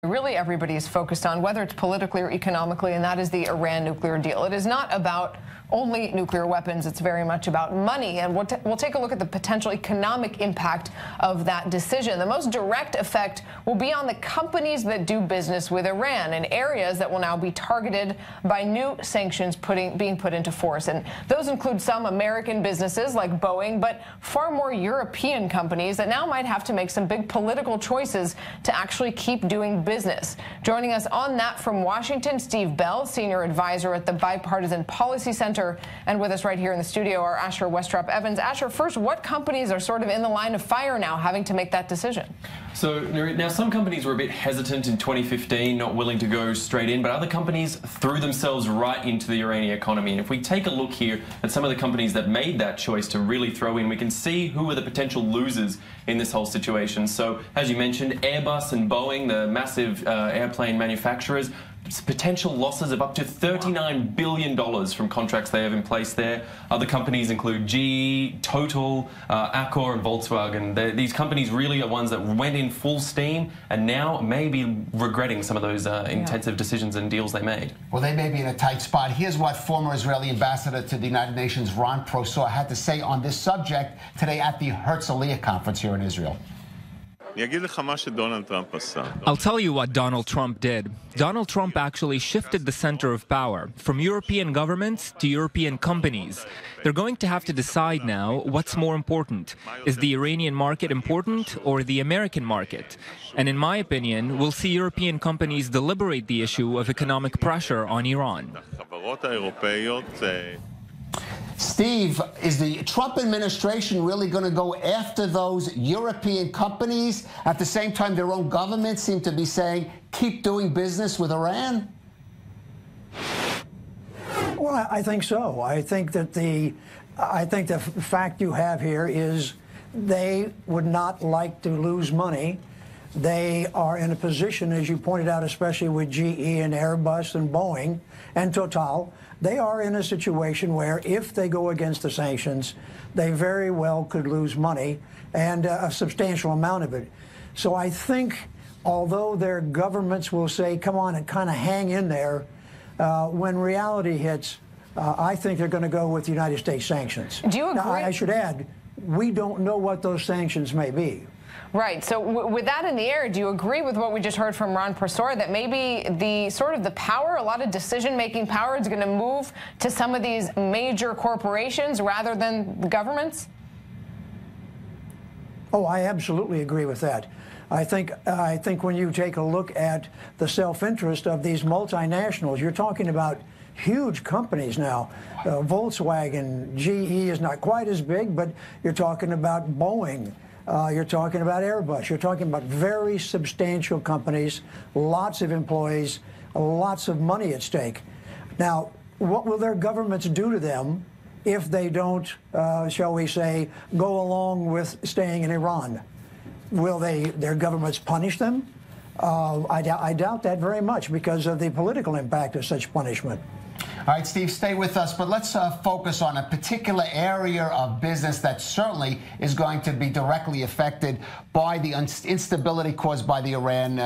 Really everybody is focused on, whether it's politically or economically, and that is the Iran nuclear deal. It is not about only nuclear weapons. It's very much about money, and we'll take a look at the potential economic impact of that decision. The most direct effect will be on the companies that do business with Iran in areas that will now be targeted by new sanctions being put into force. And those include some American businesses like Boeing, but far more European companies that now might have to make some big political choices to actually keep doing business. Joining us on that from Washington, Steve Bell, Senior Advisor at the Bipartisan Policy Center, and with us right here in the studio are Asher Westropp-Evans. Asher, first, what companies are sort of in the line of fire now having to make that decision? So, Nurit, now some companies were a bit hesitant in 2015, not willing to go straight in, but other companies threw themselves right into the Iranian economy. And if we take a look here at some of the companies that made that choice to really throw in, we can see who are the potential losers in this whole situation. So, as you mentioned, Airbus and Boeing, the massive airplane manufacturers, potential losses of up to $39 billion from contracts they have in place there. Other companies include GE, Total, Accor and Volkswagen. These companies really are ones that went in full steam and now may be regretting some of those intensive decisions and deals they made. Well, they may be in a tight spot. Here's what former Israeli ambassador to the United Nations, Ron Prosor, had to say on this subject today at the Herzliya conference here in Israel. I'll tell you what Donald Trump did. Donald Trump actually shifted the center of power from European governments to European companies. They're going to have to decide now what's more important. Is the Iranian market important or the American market? And in my opinion, we'll see European companies deliberate the issue of economic pressure on Iran. Steve, is the Trump administration really going to go after those European companies? At the same time, their own government seem to be saying, keep doing business with Iran? Well, I think so. I think the fact you have here is they would not like to lose money. They are in a position, as you pointed out, especially with GE and Airbus and Boeing and Total, they are in a situation where if they go against the sanctions, they very well could lose money, and a substantial amount of it. So I think, although their governments will say, come on and kind of hang in there, when reality hits, I think they're going to go with the United States sanctions. Do you agree? Now, I should add, we don't know what those sanctions may be. Right. So with that in the air, do you agree with what we just heard from Ron Prosor, that maybe the power, a lot of decision-making power, is going to move to some of these major corporations rather than the governments? Oh, I absolutely agree with that. I think when you take a look at the self-interest of these multinationals, you're talking about huge companies now. Volkswagen, GE is not quite as big, but you're talking about Boeing. You're talking about Airbus. You're talking about very substantial companies, lots of employees, lots of money at stake. Now, what will their governments do to them if they don't, shall we say, go along with staying in Iran? Will their governments punish them? I doubt that very much because of the political impact of such punishment. All right, Steve, stay with us, but let's focus on a particular area of business that certainly is going to be directly affected by the instability caused by the Iran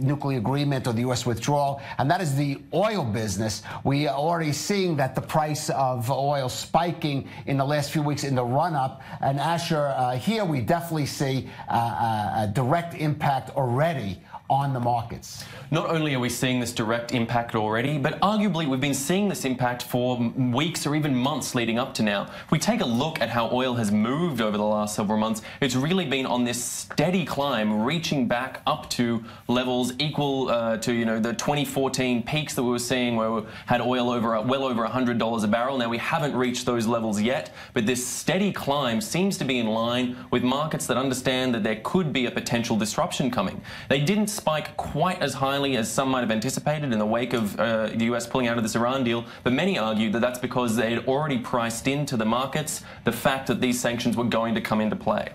nuclear agreement or the U.S. withdrawal, and that is the oil business. We are already seeing that the price of oil spiking in the last few weeks in the run-up, and Asher, here we definitely see a direct impact already on the markets. Not only are we seeing this direct impact already, but arguably we've been seeing this impact for weeks or even months leading up to now. If we take a look at how oil has moved over the last several months, it's really been on this steady climb, reaching back up to levels equal to the 2014 peaks that we were seeing, where we had oil well over $100 a barrel. Now we haven't reached those levels yet, but this steady climb seems to be in line with markets that understand that there could be a potential disruption coming. They didn't spike quite as highly as some might have anticipated in the wake of the U.S. pulling out of this Iran deal, but many argue that that's because they had already priced into the markets the fact that these sanctions were going to come into play.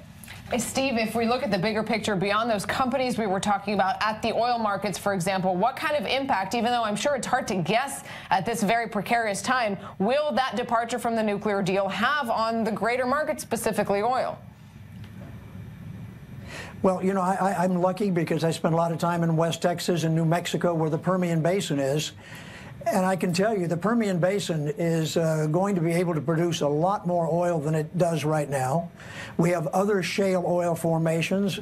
Steve, if we look at the bigger picture beyond those companies we were talking about at the oil markets, for example, what kind of impact, even though I'm sure it's hard to guess at this very precarious time, will that departure from the nuclear deal have on the greater market, specifically oil? Well, you know, I'm lucky because I spent a lot of time in West Texas and New Mexico where the Permian Basin is. And I can tell you the Permian Basin is going to be able to produce a lot more oil than it does right now. We have other shale oil formations.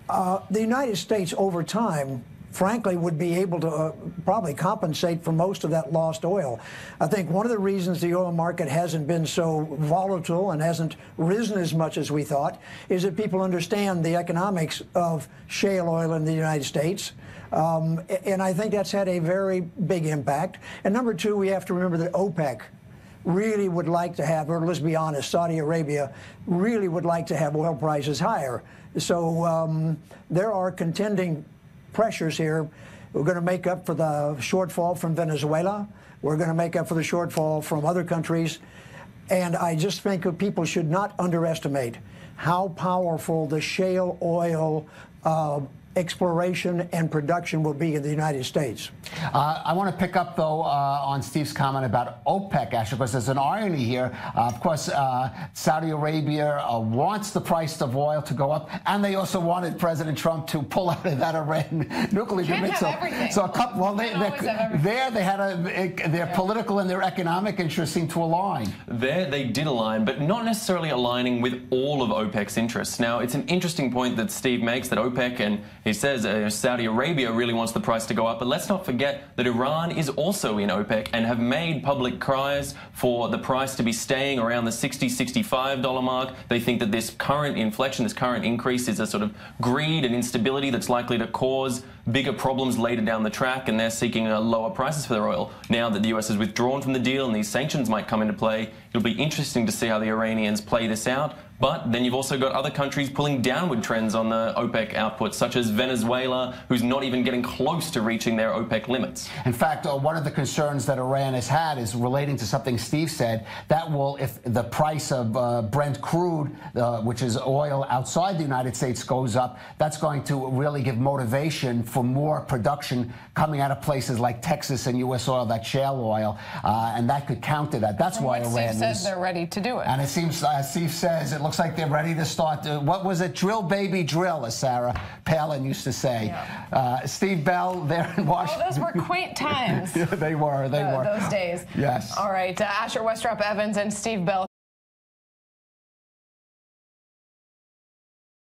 The United States over time, frankly, would be able to probably compensate for most of that lost oil. I think one of the reasons the oil market hasn't been so volatile and hasn't risen as much as we thought is that people understand the economics of shale oil in the United States. And I think that's had a very big impact. And number two, we have to remember that OPEC really would like to have, or let's be honest, Saudi Arabia really would like to have oil prices higher. So there are contending pressures here. We're going to make up for the shortfall from Venezuela. We're going to make up for the shortfall from other countries. And I just think that people should not underestimate how powerful the shale oil exploration and production will be in the United States. I want to pick up, though, on Steve's comment about OPEC, Asher, because there's an irony here. Of course, Saudi Arabia wants the price of oil to go up, and they also wanted President Trump to pull out of that Iran nuclear agreement. So a couple, well, they had their political and their economic interests seem to align. There they did align, but not necessarily aligning with all of OPEC's interests. Now, it's an interesting point that Steve makes, that OPEC, and he says Saudi Arabia really wants the price to go up, but let's not forget that Iran is also in OPEC and have made public cries for the price to be staying around the $60, $65 mark. They think that this current inflection, this current increase is a sort of greed and instability that's likely to cause bigger problems later down the track, and they're seeking lower prices for their oil. Now that the US has withdrawn from the deal and these sanctions might come into play, it'll be interesting to see how the Iranians play this out. But then you've also got other countries pulling downward trends on the OPEC output, such as Venezuela, who's not even getting close to reaching their OPEC limits. In fact, one of the concerns that Iran has had is relating to something Steve said, that will, if the price of Brent crude, which is oil outside the United States, goes up, that's going to really give motivation for more production coming out of places like Texas and U.S. oil, that shale oil, and that could counter that. That's why Iran says they're ready to do it. And it seems, as Steve says, it looks like they're ready to start. What was it? Drill, baby, drill, as Sarah Palin used to say. Yeah. Steve Bell there in Washington. Oh, those were quaint times. Yeah, they were. They were. Those days. Yes. All right. Asher Westropp-Evans and Steve Bell.